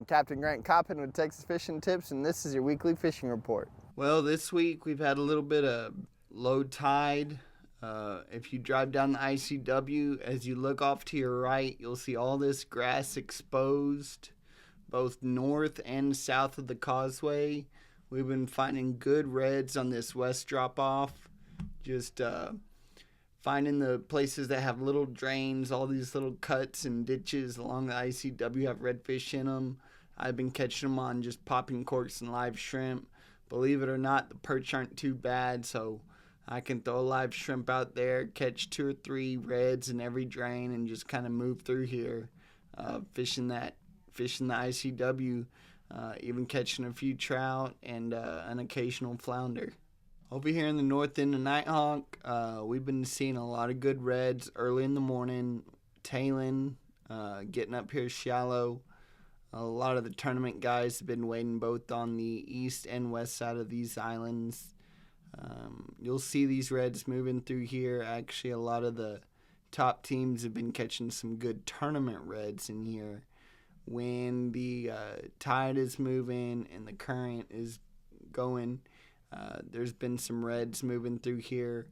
Captain Grant Coppin with Texas Fishing Tips, and this is your weekly fishing report. Well, this week we've had a little bit of low tide. If you drive down the ICW, as you look off to your right, you'll see all this grass exposed, both north and south of the causeway. We've been finding good reds on this west drop off. Just finding the places that have little drains, all these little cuts and ditches along the ICW have redfish in them. I've been catching them on just popping corks and live shrimp. Believe it or not, the perch aren't too bad, so I can throw a live shrimp out there, catch 2 or 3 reds in every drain, and just kind of move through here, fishing the ICW, even catching a few trout and an occasional flounder. Over here in the north end of Nighthawk, we've been seeing a lot of good reds early in the morning, tailing, getting up here shallow. A lot of the tournament guys have been waiting both on the east and west side of these islands. You'll see these reds moving through here. Actually, a lot of the top teams have been catching some good tournament reds in here. When the tide is moving and the current is going, there's been some reds moving through here.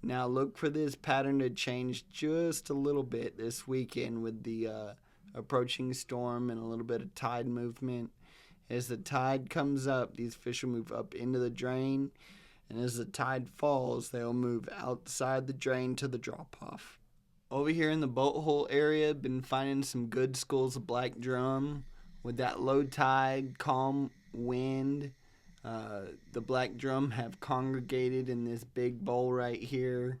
Now look for this pattern to change just a little bit this weekend with the approaching storm and a little bit of tide movement. As the tide comes up, these fish will move up into the drain, and as the tide falls, they'll move outside the drain to the drop-off. Over here in the boat hole area, been finding some good schools of black drum. With that low tide, calm wind, the black drum have congregated in this big bowl right here.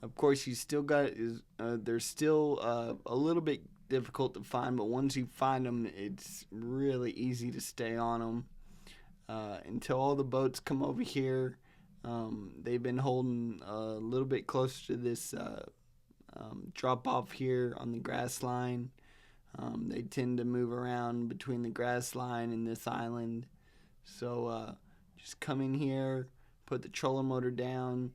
Of course, you still got they're still a little bit difficult to find, but once you find them, it's really easy to stay on them. Until all the boats come over here, they've been holding a little bit closer to this drop off here on the grass line. They tend to move around between the grass line and this island. So just come in here, put the trolling motor down,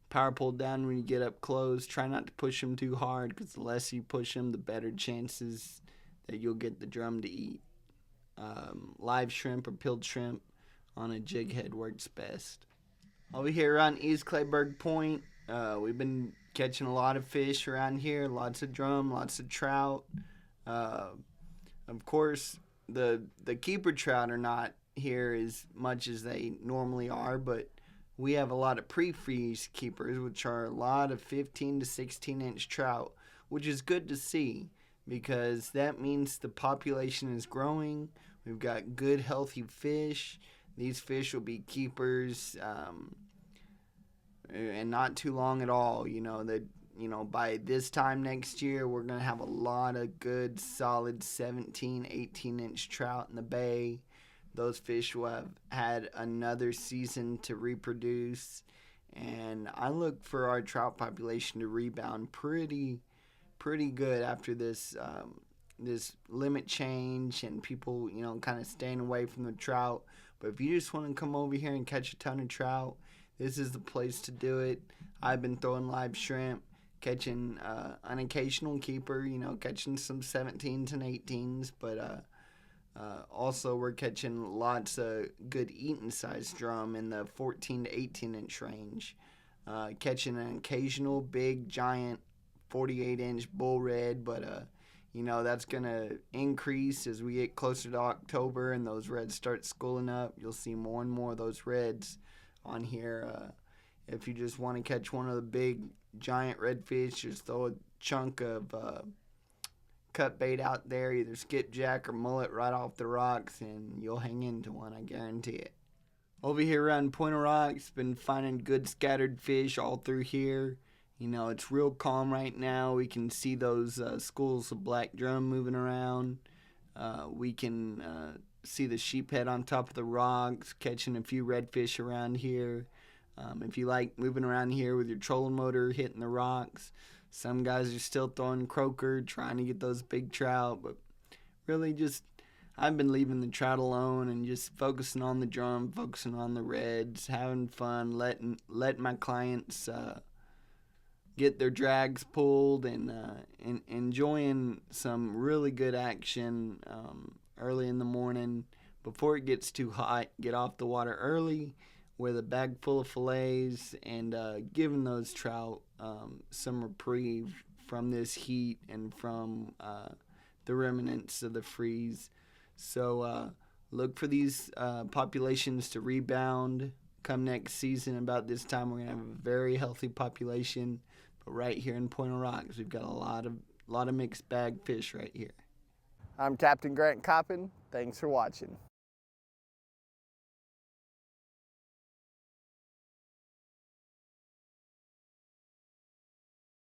power pull down when you get up close. Try not to push them too hard, because the less you push them, the better chances that you'll get the drum to eat. Live shrimp or peeled shrimp on a jig head works best. Over here around East Clayburg Point, we've been catching a lot of fish around here. Lots of drum, lots of trout. Of course, the keeper trout are not here as much as they normally are, but we have a lot of pre-freeze keepers, which are a lot of 15 to 16 inch trout, which is good to see because that means the population is growing. We've got good, healthy fish. These fish will be keepers, and not too long at all. By this time next year, we're going to have a lot of good, solid 17, 18 inch trout in the bay. Those fish will have had another season to reproduce, and I look for our trout population to rebound pretty good after this limit change and people kind of staying away from the trout. But if you just want to come over here and catch a ton of trout, this is the place to do it. I've been throwing live shrimp, catching an occasional keeper, catching some 17s and 18s, but also we're catching lots of good eating size drum in the 14 to 18 inch range. Catching an occasional big giant 48 inch bull red, but that's going to increase as we get closer to October and those reds start schooling up. You'll see more and more of those reds on here. If you just want to catch one of the big giant redfish, just throw a chunk of cut bait out there, either skipjack or mullet, right off the rocks, and you'll hang into one, I guarantee it. Over here around Point of Rocks, been finding good scattered fish all through here. It's real calm right now. We can see those schools of black drum moving around. We can see the sheephead on top of the rocks, catching a few redfish around here. If you like moving around here with your trolling motor, hitting the rocks, some guys are still throwing croaker, trying to get those big trout, but really just I've been leaving the trout alone and just focusing on the drum, focusing on the reds, having fun, letting my clients get their drags pulled and enjoying some really good action early in the morning before it gets too hot. Get off the water early with a bag full of fillets and giving those trout some reprieve from this heat and from the remnants of the freeze. So look for these populations to rebound come next season. About this time, we're going to have a very healthy population. But right here in Point of Rocks, we've got a lot of mixed bag fish right here. I'm Captain Grant Coppin. Thanks for watching.